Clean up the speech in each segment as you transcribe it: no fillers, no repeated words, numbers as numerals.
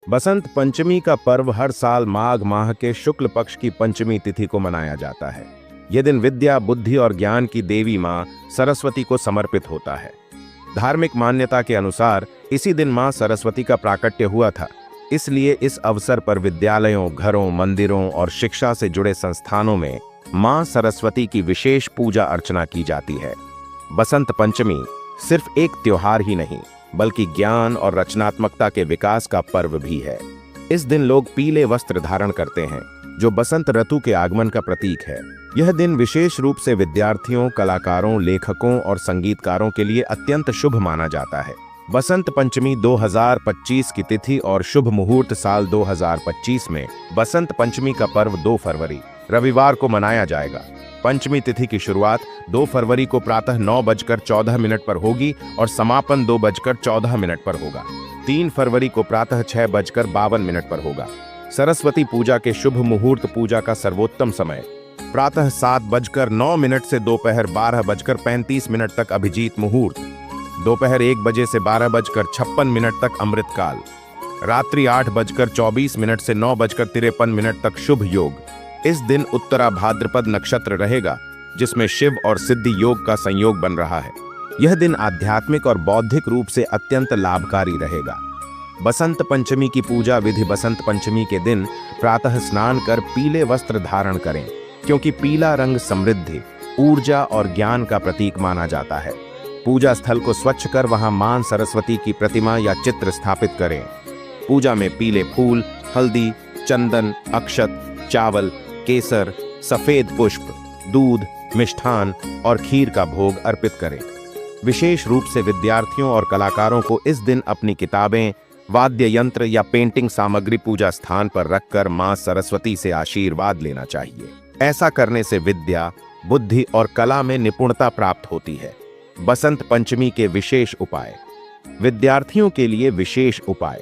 बसंत पंचमी का पर्व हर साल माघ माह के शुक्ल पक्ष की पंचमी तिथि को मनाया जाता है। यह दिन विद्या, बुद्धि और ज्ञान की देवी मां सरस्वती को समर्पित होता है। धार्मिक मान्यता के अनुसार इसी दिन मां सरस्वती का प्राकट्य हुआ था, इसलिए इस अवसर पर विद्यालयों, घरों, मंदिरों और शिक्षा से जुड़े संस्थानों में मां सरस्वती की विशेष पूजा अर्चना की जाती है। बसंत पंचमी सिर्फ एक त्योहार ही नहीं, बल्कि ज्ञान और रचनात्मकता के विकास का पर्व भी है। इस दिन लोग पीले वस्त्र धारण करते हैं, जो बसंत ऋतु के आगमन का प्रतीक है। यह दिन विशेष रूप से विद्यार्थियों, कलाकारों, लेखकों और संगीतकारों के लिए अत्यंत शुभ माना जाता है। बसंत पंचमी 2025 की तिथि और शुभ मुहूर्त साल 2025 में बसंत पंचमी का पर्व 2 फरवरी रविवार को मनाया जाएगा। पंचमी तिथि की शुरुआत 2 फरवरी को प्रातः 9:14 पर होगी और समापन 2:14 पर होगा। 3 फरवरी को प्रातः 6:52 पर होगा। सरस्वती पूजा के शुभ मुहूर्त पूजा का सर्वोत्तम समय प्रातः 7:09 से दोपहर 12:35 तक अभिजीत मुहूर्त, दोपहर 1 बजे से 12:56 तक अमृतकाल, रात्रि 8:24 से 9:53 तक शुभ योग। इस दिन उत्तरा भाद्रपद नक्षत्र रहेगा, जिसमें शिव और सिद्धि योग का संयोग बन रहा है। यह दिन आध्यात्मिक और बौद्धिक रूप से अत्यंत लाभकारी रहेगा। बसंत पंचमी की पूजा विधि बसंत पंचमी के दिन प्रातः स्नान कर पीले वस्त्र धारण करें, क्योंकि पीला रंग समृद्धि, ऊर्जा और ज्ञान का प्रतीक माना जाता है। पूजा स्थल को स्वच्छ कर वहां मां सरस्वती की प्रतिमा या चित्र स्थापित करें। पूजा में पीले फूल, हल्दी, चंदन, अक्षत, चावल, केसर, सफेद पुष्प, दूध, मिष्ठान और खीर का भोग अर्पित करें। विशेष रूप से विद्यार्थियों और कलाकारों को इस दिन अपनी किताबें, वाद्य यंत्र या पेंटिंग सामग्री पूजा स्थान पर रखकर मां सरस्वती से आशीर्वाद लेना चाहिए। ऐसा करने से विद्या, बुद्धि और कला में निपुणता प्राप्त होती है। बसंत पंचमी के विशेष उपाय। विद्यार्थियों के लिए विशेष उपाय।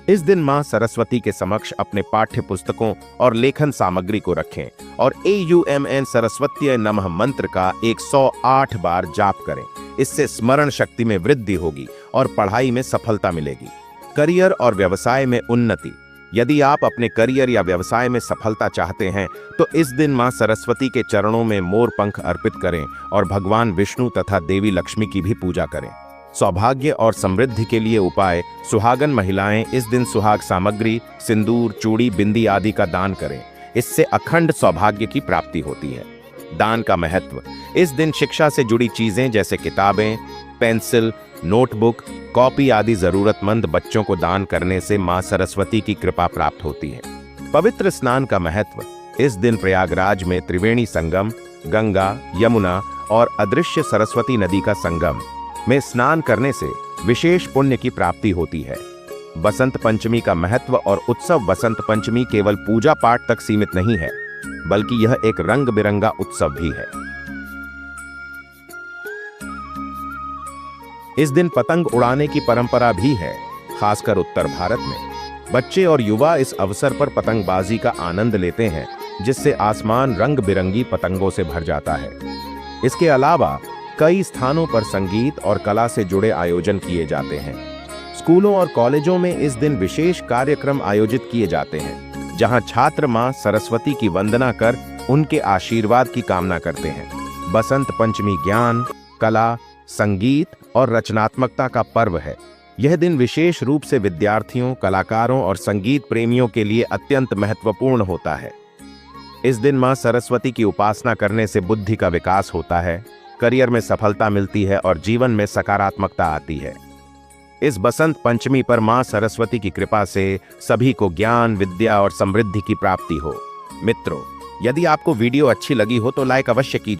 इस दिन मां सरस्वती के समक्ष अपने पाठ्य पुस्तकों और लेखन सामग्री को रखें और AUMN सरस्वतीय नमः मंत्र का 108 बार जाप करें। इससे स्मरण शक्ति में वृद्धि होगी और पढ़ाई में सफलता मिलेगी। करियर और व्यवसाय में उन्नति। यदि आप अपने करियर या व्यवसाय में सफलता चाहते हैं तो इस दिन मां सरस्वती के चरणों में मोर पंख अर्पित करें और भगवान विष्णु तथा देवी लक्ष्मी की भी पूजा करें। सौभाग्य और समृद्धि के लिए उपाय। सुहागन महिलाएं इस दिन सुहाग सामग्री, सिंदूर, चूड़ी, बिंदी आदि का दान करें। इससे अखंड सौभाग्य की प्राप्ति होती है। दान का महत्व। इस दिन शिक्षा से जुड़ी चीजें जैसे किताबें, पेंसिल, नोटबुक, कॉपी आदि जरूरतमंद बच्चों को दान करने से मां सरस्वती की कृपा प्राप्त होती है। पवित्र स्नान का महत्व। इस दिन प्रयागराज में त्रिवेणी संगम, गंगा, यमुना और अदृश्य सरस्वती नदी का संगम में स्नान करने से विशेष पुण्य की प्राप्ति होती है। बसंत पंचमी का महत्व और उत्सव। बसंत पंचमी केवल पूजा पाठ तक सीमित नहीं है, बल्कि यह एक रंग बिरंगा उत्सव भी है। इस दिन पतंग उड़ाने की परंपरा भी है, खासकर उत्तर भारत में। बच्चे और युवा इस अवसर पर पतंगबाजी का आनंद लेते हैं, जिससे आसमान रंग बिरंगी पतंगों से भर जाता है। इसके अलावा कई स्थानों पर संगीत और कला से जुड़े आयोजन किए जाते हैं। स्कूलों और कॉलेजों में इस दिन विशेष कार्यक्रम आयोजित किए जाते हैं, जहां छात्र मां सरस्वती की वंदना कर उनके आशीर्वाद की कामना करते हैं। बसंत पंचमी ज्ञान, कला, संगीत और रचनात्मकता का पर्व है। यह दिन विशेष रूप से विद्यार्थियों, कलाकारों और संगीत प्रेमियों के लिए अत्यंत महत्वपूर्ण होता है। इस दिन मां सरस्वती की उपासना करने से बुद्धि का विकास होता है, करियर में सफलता मिलती है और जीवन में सकारात्मकता आती है। इस बसंत पंचमी पर मां सरस्वती की कृपा से सभी को ज्ञान, विद्या और समृद्धि की प्राप्ति हो। मित्रों, यदि आपको वीडियो अच्छी लगी हो तो लाइक अवश्य कीजिए।